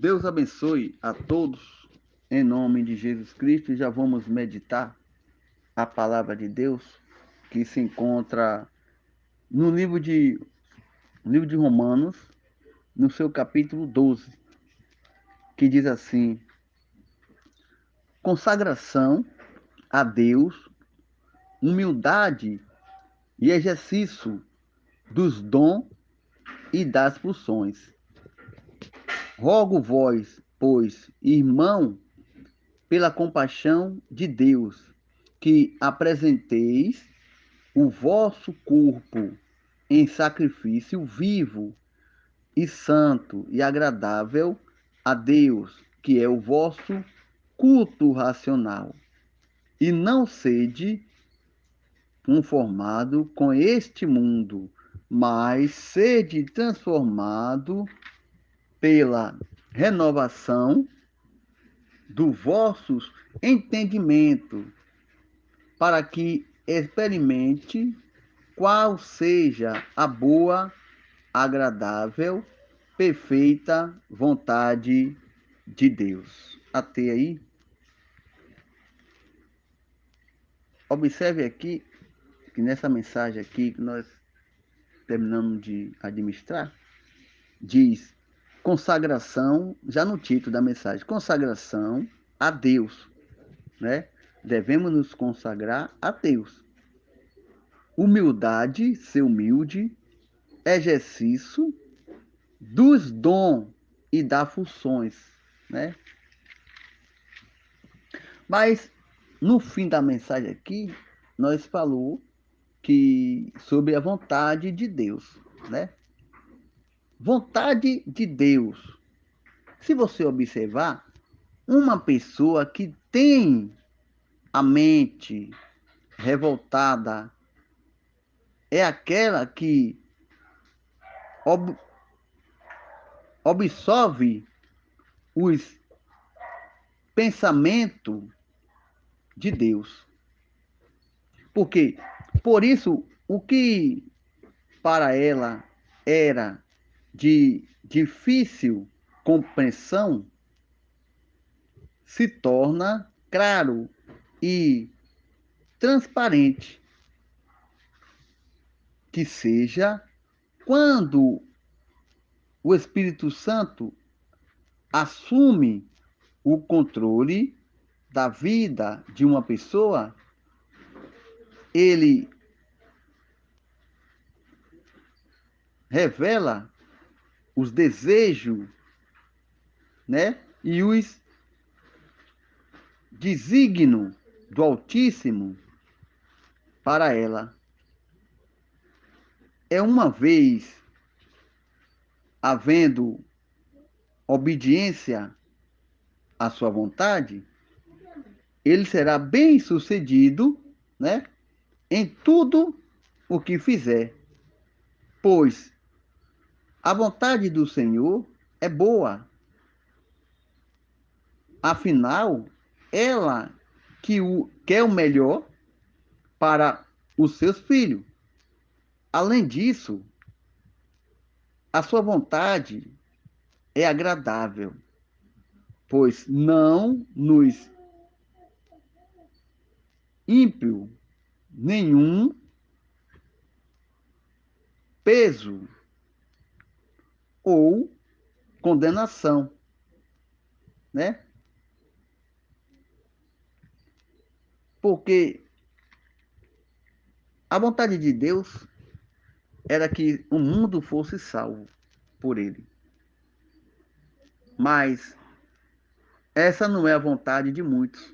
Deus abençoe a todos, em nome de Jesus Cristo. Já vamos meditar a palavra de Deus, que se encontra no livro de Romanos, no seu capítulo 12, que diz assim: consagração a Deus, humildade e exercício dos dons e das funções. Rogo vós, pois, irmão, pela compaixão de Deus, que apresenteis o vosso corpo em sacrifício vivo e santo e agradável a Deus, que é o vosso culto racional. E não sede conformado com este mundo, mas sede transformado pela renovação do vosso entendimento, para que experimente qual seja a boa, agradável, perfeita vontade de Deus. Até aí. Observe aqui que nessa mensagem aqui que nós terminamos de administrar, diz consagração, já no título da mensagem, consagração a Deus, né? Devemos nos consagrar a Deus. Humildade, ser humilde, exercício dos dons e das funções, né? Mas no fim da mensagem aqui, nós falou que sobre a vontade de Deus, né? Vontade de Deus. Se você observar, uma pessoa que tem a mente revoltada é aquela que ob absorve os pensamentos de Deus. Porque, por isso, o que para ela era de difícil compreensão se torna claro e transparente, que seja quando o Espírito Santo assume o controle da vida de uma pessoa, ele revela os desejos, né? E os desígnios do Altíssimo para ela. É uma vez havendo obediência à sua vontade, ele será bem sucedido, né? Em tudo o que fizer, pois a vontade do Senhor é boa. Afinal, ela quer o melhor para os seus filhos. Além disso, a sua vontade é agradável, pois não nos ímpio nenhum peso ou condenação, né? Porque a vontade de Deus era que o mundo fosse salvo por ele. Mas essa não é a vontade de muitos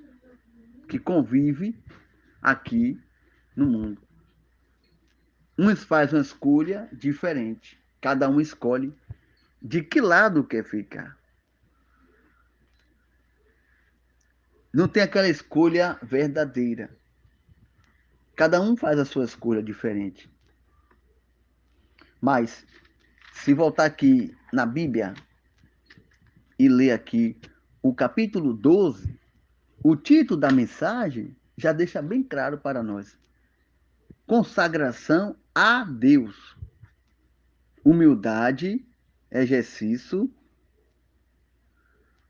que convivem aqui no mundo. Uns fazem uma escolha diferente. Cada um escolhe de que lado quer ficar. Não tem aquela escolha verdadeira. Cada um faz a sua escolha diferente. Mas, se voltar aqui na Bíblia e ler aqui o capítulo 12, o título da mensagem já deixa bem claro para nós. Consagração a Deus. Humildade, exercício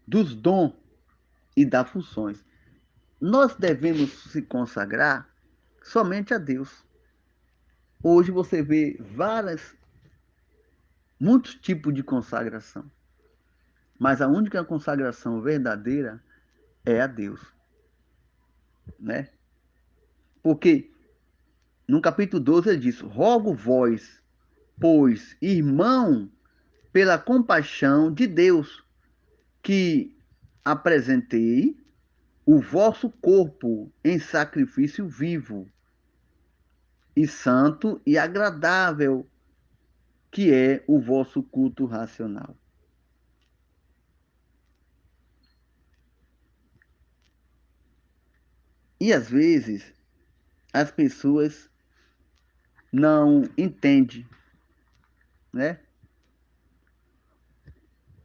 dos dons e das funções. Nós devemos se consagrar somente a Deus. Hoje você vê muitos tipos de consagração, mas a única consagração verdadeira é a Deus, né? Porque no capítulo 12 ele diz: rogo vós, pois, irmão, pela compaixão de Deus, que apresentei o vosso corpo em sacrifício vivo e santo e agradável, que é o vosso culto racional. E às vezes as pessoas não entendem, né?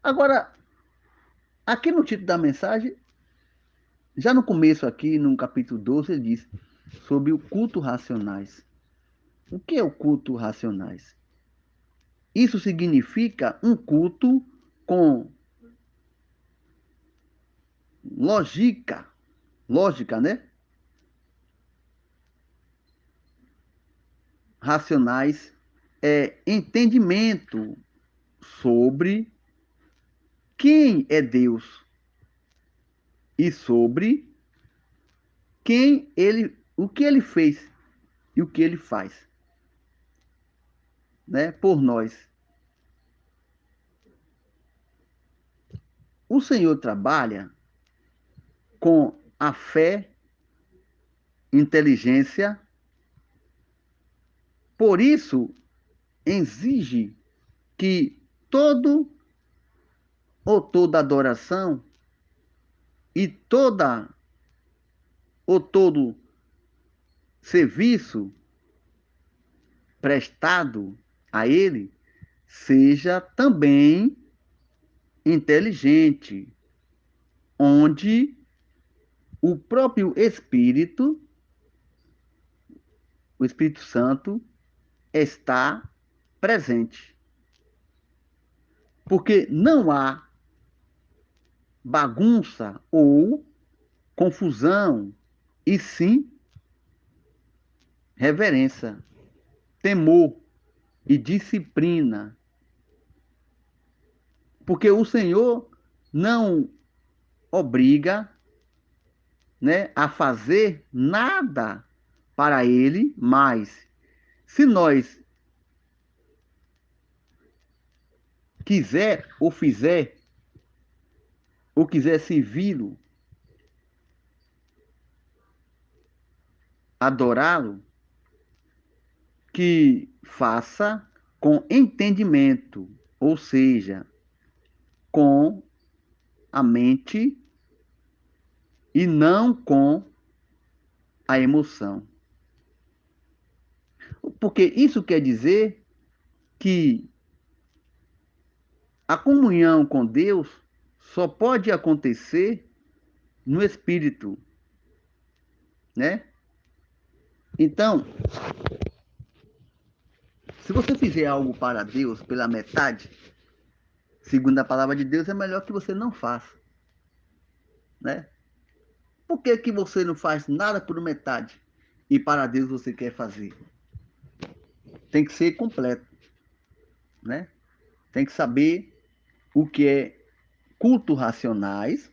Agora, aqui no título da mensagem, já no começo aqui, no capítulo 12, ele diz sobre o culto racionais. O que é o culto racionais? Isso significa um culto com lógica, né? Racionais é entendimento sobre quem é Deus e sobre o que ele fez e o que ele faz, né, por nós. O Senhor trabalha com a fé, inteligência, por isso exige que todo ou toda adoração e todo serviço prestado a ele seja também inteligente, onde o próprio o Espírito Santo, está presente. Porque não há bagunça ou confusão, e sim reverência, temor e disciplina. Porque o Senhor não obriga, né, a fazer nada para ele, mas se nós quiser ou fizer ou quiser servi-lo, adorá-lo, que faça com entendimento, ou seja, com a mente e não com a emoção. Porque isso quer dizer que a comunhão com Deus só pode acontecer no espírito, né? Então, se você fizer algo para Deus pela metade, segundo a palavra de Deus, é melhor que você não faça, né? Por que que você não faz nada por metade e para Deus você quer fazer? Tem que ser completo, né? Tem que saber o que é culto racionais,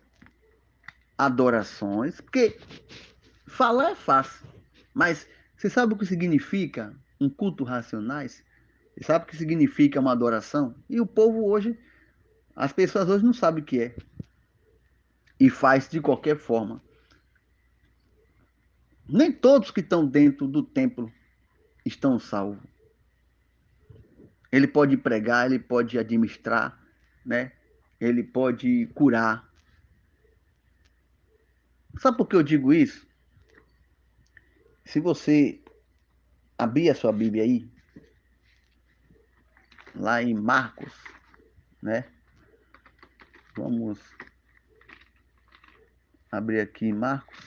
adorações, porque falar é fácil, mas você sabe o que significa um culto racionais? Você sabe o que significa uma adoração? E o povo hoje, as pessoas hoje não sabem o que é e faz de qualquer forma. Nem todos que estão dentro do templo estão salvos. Ele pode pregar, ele pode administrar, né? Ele pode curar. Sabe por que eu digo isso? Se você abrir a sua Bíblia aí, lá em Marcos, né? Vamos abrir aqui em Marcos,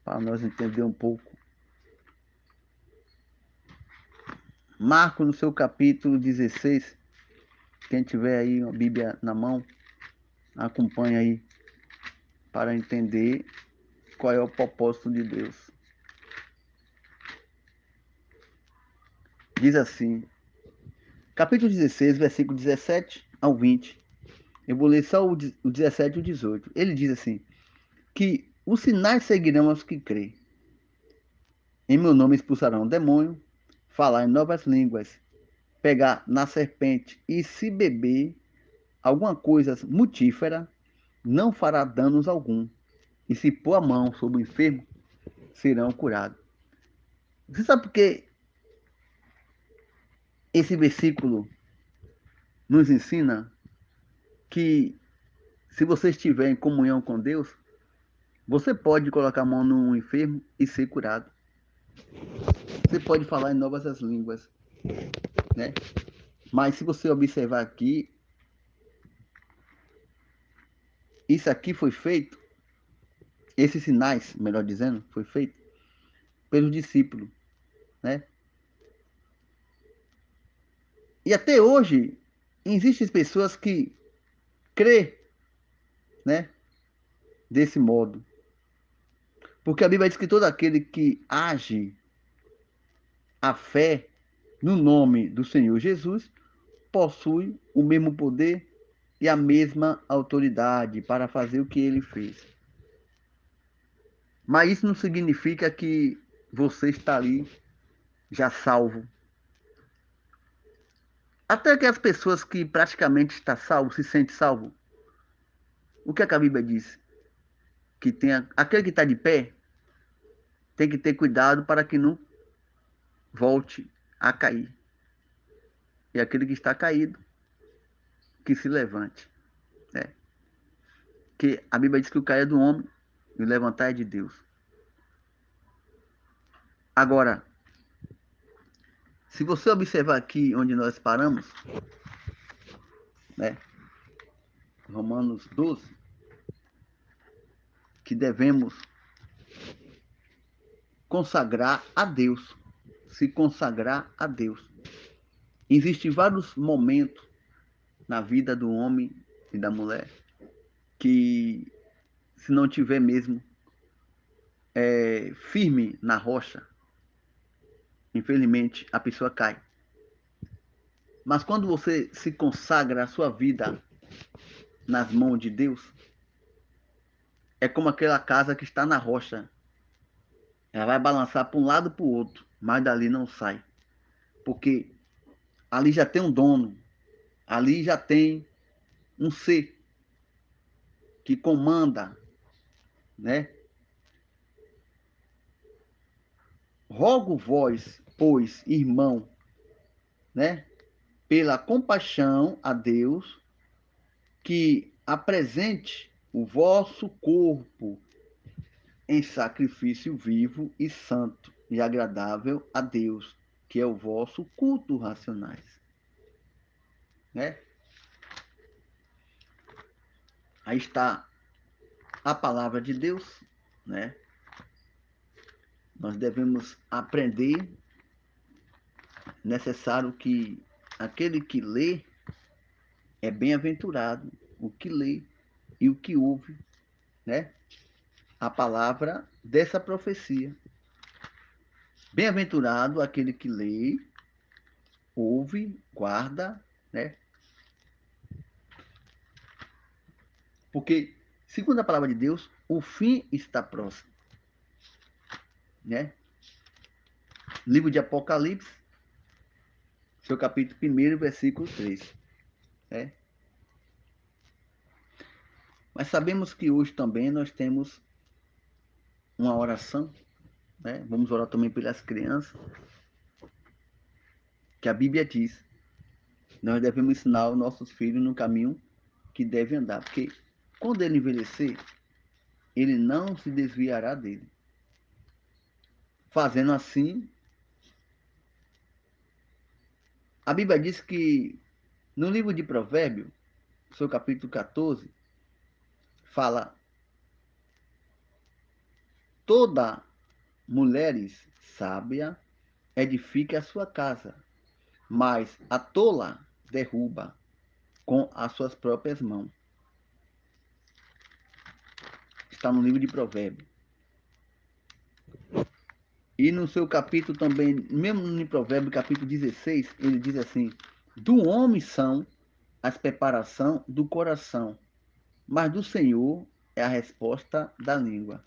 para nós entender um pouco. Marcos, no seu capítulo 16, quem tiver aí uma Bíblia na mão, Acompanhe aí para entender qual é o propósito de Deus. Diz assim, capítulo 16, versículo 17 ao 20. Eu vou ler só o 17 e o 18. Ele diz assim, que os sinais seguirão aos que crêem. Em meu nome expulsarão o demônio, falar em novas línguas, pegar na serpente e se beber alguma coisa mortífera, não fará danos algum. E se pôr a mão sobre o enfermo, serão curados. Você sabe por que esse versículo nos ensina que se você estiver em comunhão com Deus, você pode colocar a mão no enfermo e ser curado. Você pode falar em novas as línguas, né? Mas se você observar aqui, isso aqui foi feito, esses sinais, melhor dizendo, foi feito pelos discípulos, né? E até hoje existem pessoas que crê, né, desse modo. Porque a Bíblia diz que todo aquele que age a fé no nome do Senhor Jesus possui o mesmo poder e a mesma autoridade para fazer o que ele fez. Mas isso não significa que você está ali já salvo. Até que as pessoas que praticamente estão salvo se sentem salvo. O que é que a Bíblia diz? Que tem aquele que está de pé tem que ter cuidado para que não volte a cair. E aquele que está caído, que se levante. Né? Que a Bíblia diz que o cair é do homem e o levantar é de Deus. Agora, se você observar aqui onde nós paramos, né? Romanos 12, que devemos consagrar a Deus, se consagrar a Deus. Existem vários momentos na vida do homem e da mulher que, se não tiver mesmo firme na rocha, infelizmente a pessoa cai. Mas quando você se consagra a sua vida nas mãos de Deus, é como aquela casa que está na rocha. Ela vai balançar para um lado e para o outro, mas dali não sai. Porque ali já tem um dono, ali já tem um ser que comanda, né? Rogo vós, pois, irmão, né? Pela compaixão a Deus, que apresente o vosso corpo em sacrifício vivo e santo e agradável a Deus, que é o vosso culto racionais, né? Aí está a palavra de Deus, né? Nós devemos aprender, necessário que aquele que lê é bem-aventurado, o que lê e o que ouve, né? A palavra dessa profecia. Bem-aventurado aquele que lê, ouve, guarda, né? Porque, segundo a palavra de Deus, o fim está próximo, né? Livro de Apocalipse, seu capítulo 1, versículo 3, né? Mas sabemos que hoje também nós temos uma oração, né? Vamos orar também pelas crianças, que a Bíblia diz, nós devemos ensinar os nossos filhos no caminho que devem andar, porque quando ele envelhecer, ele não se desviará dele. Fazendo assim, a Bíblia diz que no livro de Provérbios, seu capítulo 14, fala: toda mulheres sábia edifica a sua casa, mas a tola derruba com as suas próprias mãos. está no livro de Provérbios. E no seu capítulo também, mesmo no Provérbio, capítulo 16, ele diz assim: do homem são as preparação do coração, mas do Senhor é a resposta da língua.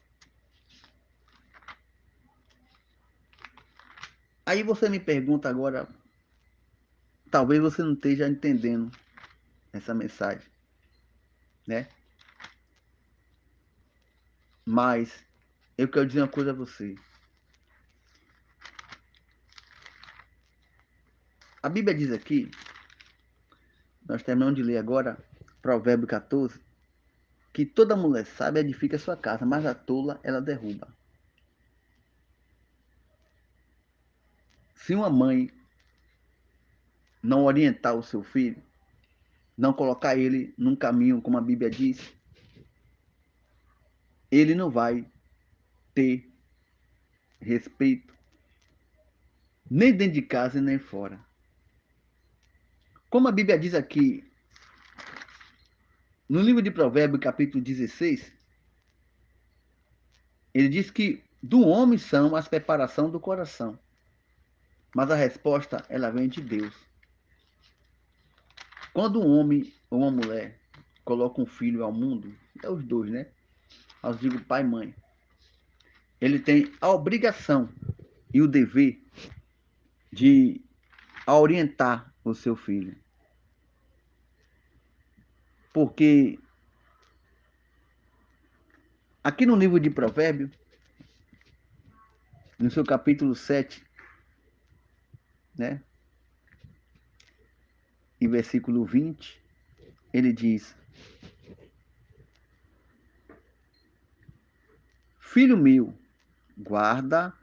Aí você me pergunta agora, talvez você não esteja entendendo essa mensagem, né? Mas eu quero dizer uma coisa a você. A Bíblia diz aqui, nós terminamos de ler agora, Provérbio 14, que toda mulher sábia edifica sua casa, mas a tola ela derruba. Se uma mãe não orientar o seu filho, não colocar ele num caminho, como a Bíblia diz, ele não vai ter respeito, nem dentro de casa e nem fora. Como a Bíblia diz aqui, no livro de Provérbios, capítulo 16, ele diz que do homem são as preparações do coração, mas a resposta, ela vem de Deus. Quando um homem ou uma mulher coloca um filho ao mundo, é os dois, né? Eu digo pai e mãe. Ele tem a obrigação e o dever de orientar o seu filho. Porque aqui no livro de Provérbios, no seu capítulo 7, né? E versículo 20, ele diz: filho meu, guarda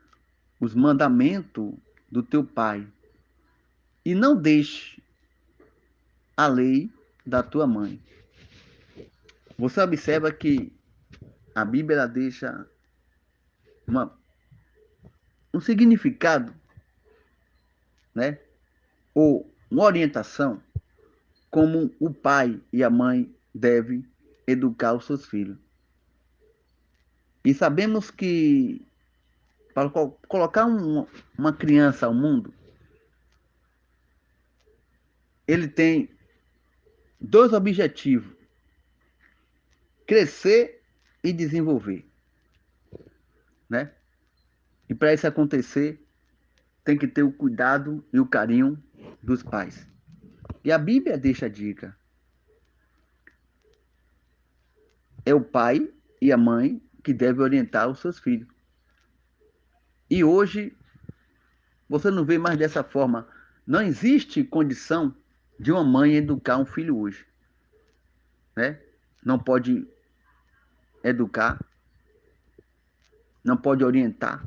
os mandamentos do teu pai e não deixe a lei da tua mãe. Você observa que a Bíblia deixa um significado, né? Ou uma orientação como o pai e a mãe devem educar os seus filhos. E sabemos que para colocar uma criança ao mundo, ele tem dois objetivos: crescer e desenvolver, né? E para isso acontecer, tem que ter o cuidado e o carinho dos pais. E a Bíblia deixa a dica: é o pai e a mãe que devem orientar os seus filhos. E hoje você não vê mais dessa forma. Não existe condição de uma mãe educar um filho hoje, né? Não pode educar, não pode orientar,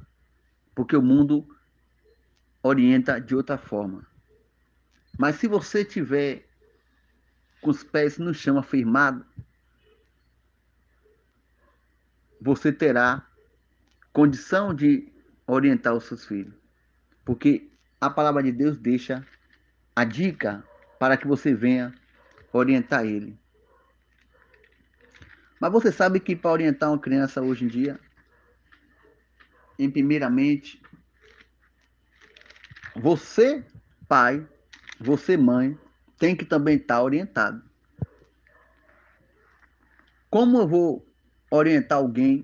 porque o mundo orienta de outra forma. Mas se você tiver com os pés no chão afirmado, você terá condição de orientar os seus filhos. Porque a palavra de Deus deixa a dica para que você venha orientar ele. Mas você sabe que para orientar uma criança hoje em dia, primeiramente, você, pai, você, mãe, tem que também estar orientado. Como eu vou orientar alguém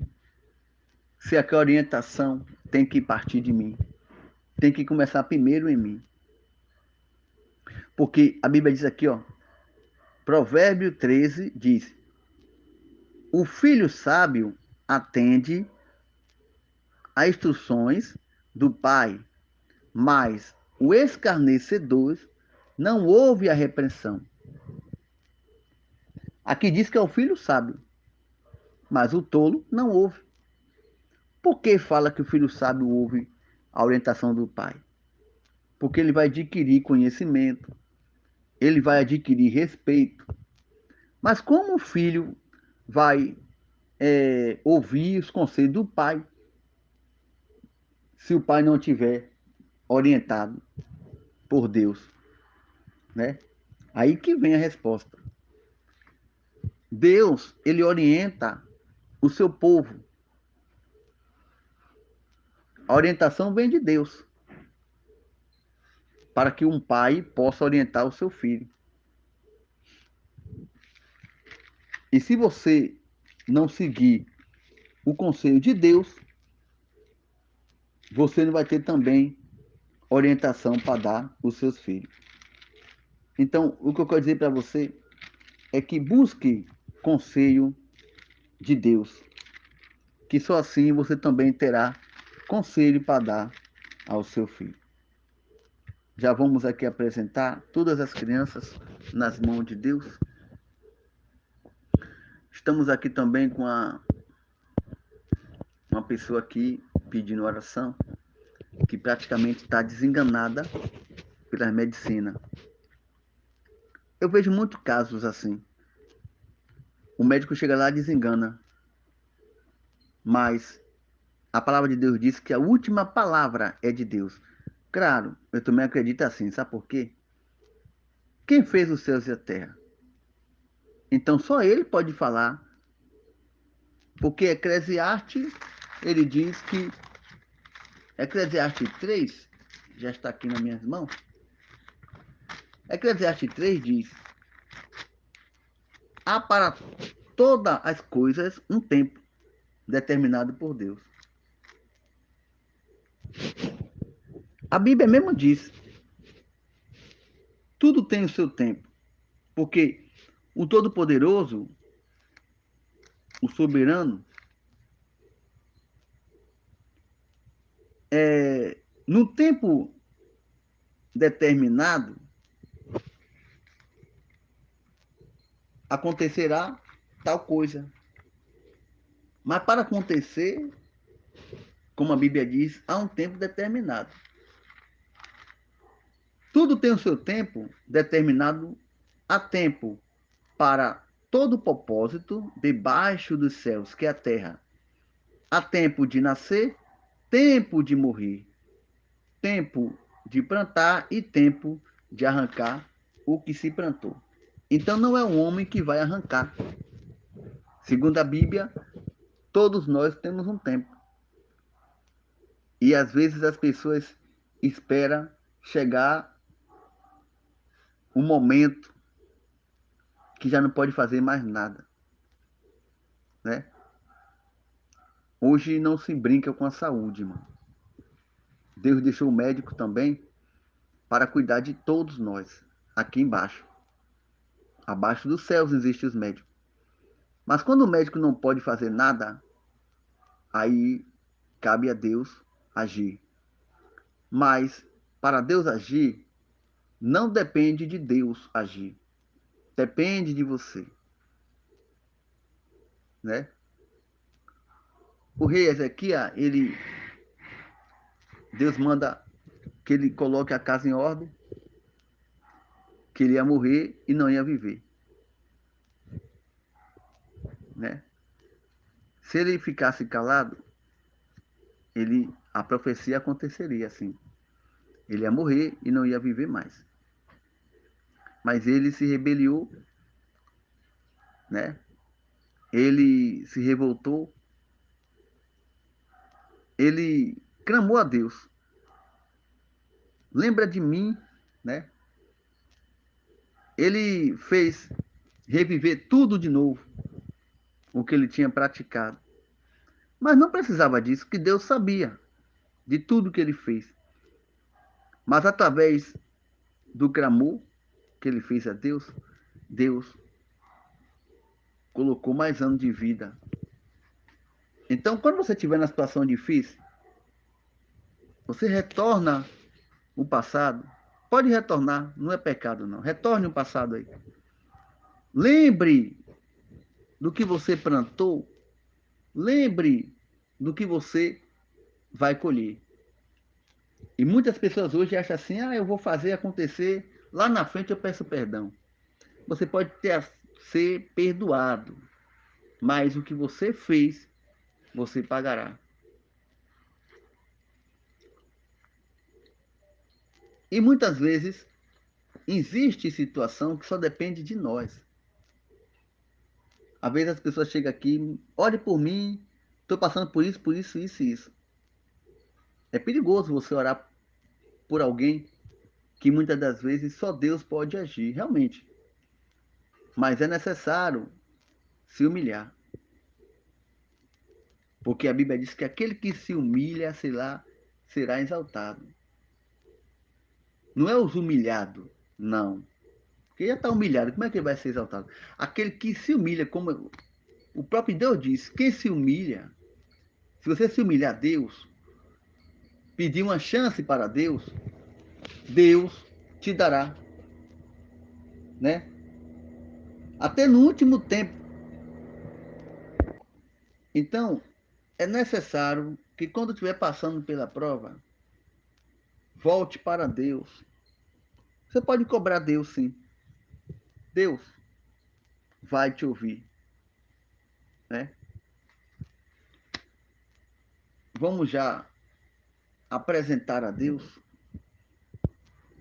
se aquela orientação tem que partir de mim? Tem que começar primeiro em mim. Porque a Bíblia diz aqui, ó, Provérbio 13 diz: o filho sábio atende às instruções do pai, mas o escarnecedor não ouve a repreensão. Aqui diz que é o filho sábio, mas o tolo não ouve. Por que fala que o filho sábio ouve a orientação do pai? Porque ele vai adquirir conhecimento, ele vai adquirir respeito. Mas como o filho vai ouvir os conselhos do pai se o pai não tiver orientado por Deus, né? Aí que vem a resposta. Deus, ele orienta o seu povo. A orientação vem de Deus, para que um pai possa orientar o seu filho. E se você não seguir o conselho de Deus, você não vai ter também orientação para dar aos seus filhos. Então, o que eu quero dizer para você é que busque conselho de Deus, que só assim você também terá conselho para dar ao seu filho. Já vamos aqui apresentar todas as crianças nas mãos de Deus. Estamos aqui também com uma pessoa aqui pedindo oração, que praticamente está desenganada pela medicina. Eu vejo muitos casos assim. O médico chega lá e desengana, mas a palavra de Deus diz que a última palavra é de Deus. Claro, eu também acredito assim, sabe por quê? Quem fez os céus e a terra? Então só ele pode falar, porque Eclesiastes, ele diz que, Eclesiastes 3 já está aqui nas minhas mãos, Eclesiastes 3 diz, há para todas as coisas um tempo determinado por Deus. A Bíblia mesmo diz, tudo tem o seu tempo, porque o Todo-Poderoso, o Soberano, no tempo determinado, acontecerá tal coisa. Mas para acontecer, como a Bíblia diz, há um tempo determinado. Tudo tem o seu tempo determinado, há tempo para todo propósito debaixo dos céus, que é a terra. Há tempo de nascer, tempo de morrer, tempo de plantar e tempo de arrancar o que se plantou. Então não é um homem que vai arrancar. Segundo a Bíblia, todos nós temos um tempo. E às vezes as pessoas esperam chegar um momento que já não pode fazer mais nada, né? Hoje não se brinca com a saúde, mano. Deus deixou o médico também para cuidar de todos nós, aqui embaixo. Abaixo dos céus existem os médicos. Mas quando o médico não pode fazer nada, aí cabe a Deus agir. Mas para Deus agir, não depende de Deus agir. Depende de você, né? O rei Ezequias, Deus manda que ele coloque a casa em ordem, que ele ia morrer e não ia viver, né? Se ele ficasse calado, a profecia aconteceria assim. Ele ia morrer e não ia viver mais. Mas ele se rebeliou, né? Ele se revoltou, ele clamou a Deus. Lembra de mim, né? Ele fez reviver tudo de novo, o que ele tinha praticado. Mas não precisava disso, que Deus sabia de tudo que ele fez. Mas através do clamor que ele fez a Deus, Deus colocou mais anos de vida. Então, quando você estiver na situação difícil, você retorna o passado. Pode retornar, não é pecado não. Retorne o passado aí. Lembre do que você plantou. Lembre do que você vai colher. E muitas pessoas hoje acham assim, eu vou fazer acontecer, lá na frente eu peço perdão. Você pode ser perdoado, mas o que você fez, você pagará. E muitas vezes existe situação que só depende de nós. Às vezes as pessoas chegam aqui, ore por mim, estou passando por isso, isso e isso. É perigoso você orar por alguém que muitas das vezes só Deus pode agir, realmente. Mas é necessário se humilhar. Porque a Bíblia diz que aquele que se humilha, sei lá, será exaltado. Não é os humilhados, não. Porque já está humilhado, como é que ele vai ser exaltado? Aquele que se humilha, como o próprio Deus diz, quem se humilha, se você se humilhar a Deus, pedir uma chance para Deus, Deus te dará, né? Até no último tempo. Então, é necessário que quando estiver passando pela prova, volte para Deus. Você pode cobrar Deus, sim. Deus vai te ouvir, né? Vamos já apresentar a Deus,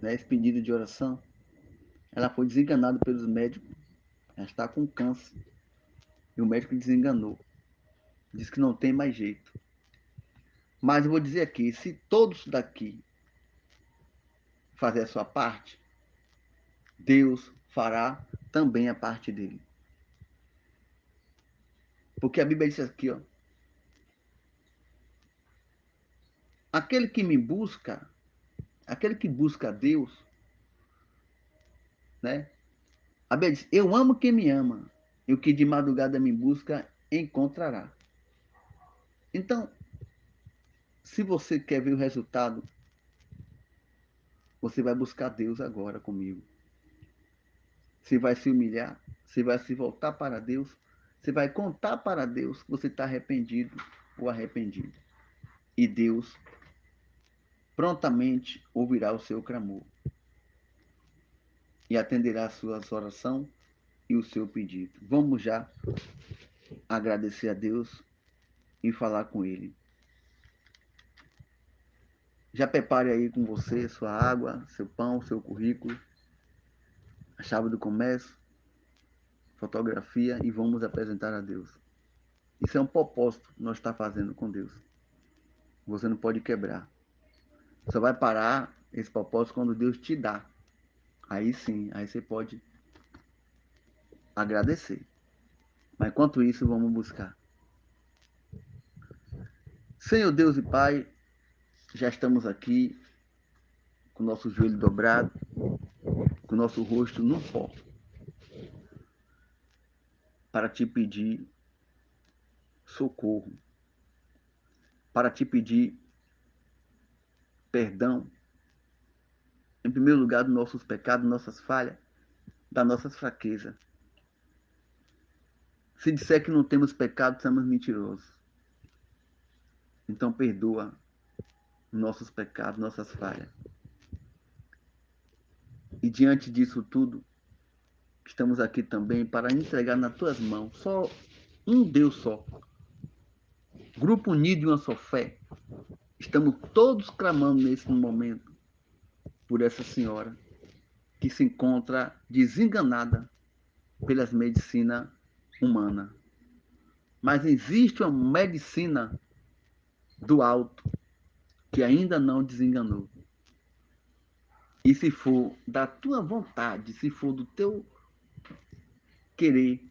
né, esse pedido de oração. Ela foi desenganada pelos médicos. Ela está com câncer. E o médico desenganou. Diz que não tem mais jeito. Mas eu vou dizer aqui, se todos daqui fazer a sua parte, Deus fará também a parte dele. Porque a Bíblia diz aqui, ó, aquele que me busca, aquele que busca a Deus, né? A Bíblia diz, eu amo quem me ama, e o que de madrugada me busca, encontrará. Então, se você quer ver o resultado, você vai buscar Deus agora comigo. Você vai se humilhar, você vai se voltar para Deus, você vai contar para Deus que você está arrependido ou arrependido. E Deus prontamente ouvirá o seu clamor e atenderá a sua oração e o seu pedido. Vamos já agradecer a Deus e falar com Ele. Já prepare aí com você sua água, seu pão, seu currículo, a chave do comércio, fotografia e vamos apresentar a Deus. Isso é um propósito que nós estamos fazendo com Deus. Você não pode quebrar. Só vai parar esse propósito quando Deus te dá. Aí sim, aí você pode agradecer. Mas enquanto isso, vamos buscar. Senhor Deus e Pai, já estamos aqui com o nosso joelho dobrado, com o nosso rosto no pó, para te pedir socorro, para te pedir perdão, em primeiro lugar, dos nossos pecados, nossas falhas, das nossas fraquezas. Se disser que não temos pecado, somos mentirosos. Então perdoa nossos pecados, nossas falhas. E diante disso tudo, estamos aqui também para entregar nas tuas mãos só um Deus só. Grupo unido em uma só fé. Estamos todos clamando nesse momento por essa senhora que se encontra desenganada pelas medicinas humanas. Mas existe uma medicina do alto que ainda não desenganou. E se for da tua vontade, se for do teu querer,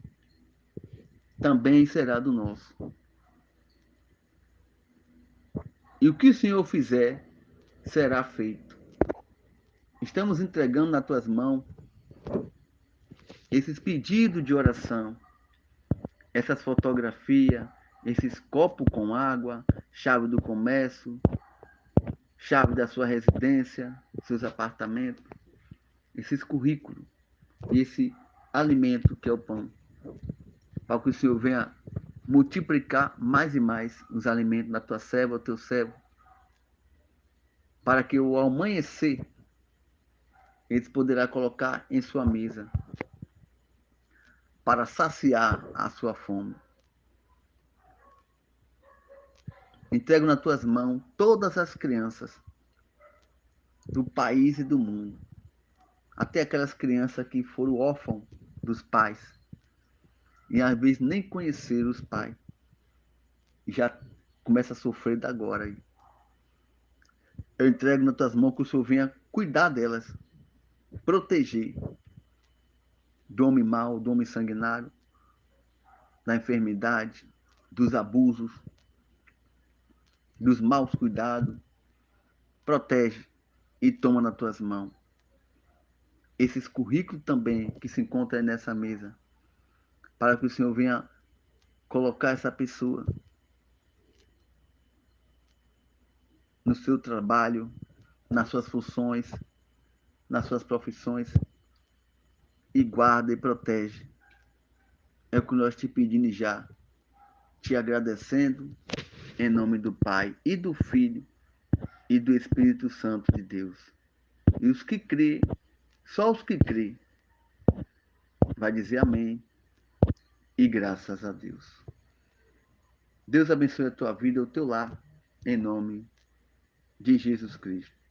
também será do nosso. E o que o Senhor fizer, será feito. Estamos entregando nas tuas mãos esses pedidos de oração, essas fotografias, esses copos com água, chave do comércio, chave da sua residência, seus apartamentos, esses currículos e esse alimento que é o pão, para que o Senhor venha multiplicar mais e mais os alimentos da tua serva, o teu servo, para que ao amanhecer eles poderá colocar em sua mesa para saciar a sua fome. Entrego nas tuas mãos todas as crianças do país e do mundo, até aquelas crianças que foram órfãos dos pais, e às vezes nem conhecer os pais. E já começa a sofrer da agora. Eu entrego nas tuas mãos que o Senhor venha cuidar delas, proteger do homem mau, do homem sanguinário, da enfermidade, dos abusos, dos maus cuidados. Protege e toma nas tuas mãos esses currículos também que se encontram nessa mesa, para que o Senhor venha colocar essa pessoa no seu trabalho, nas suas funções, nas suas profissões, e guarda e protege. É o que nós te pedimos já, te agradecendo em nome do Pai e do Filho e do Espírito Santo de Deus. E os que crê, só os que crê, vai dizer amém e graças a Deus. Deus abençoe a tua vida, o teu lar, em nome de Jesus Cristo.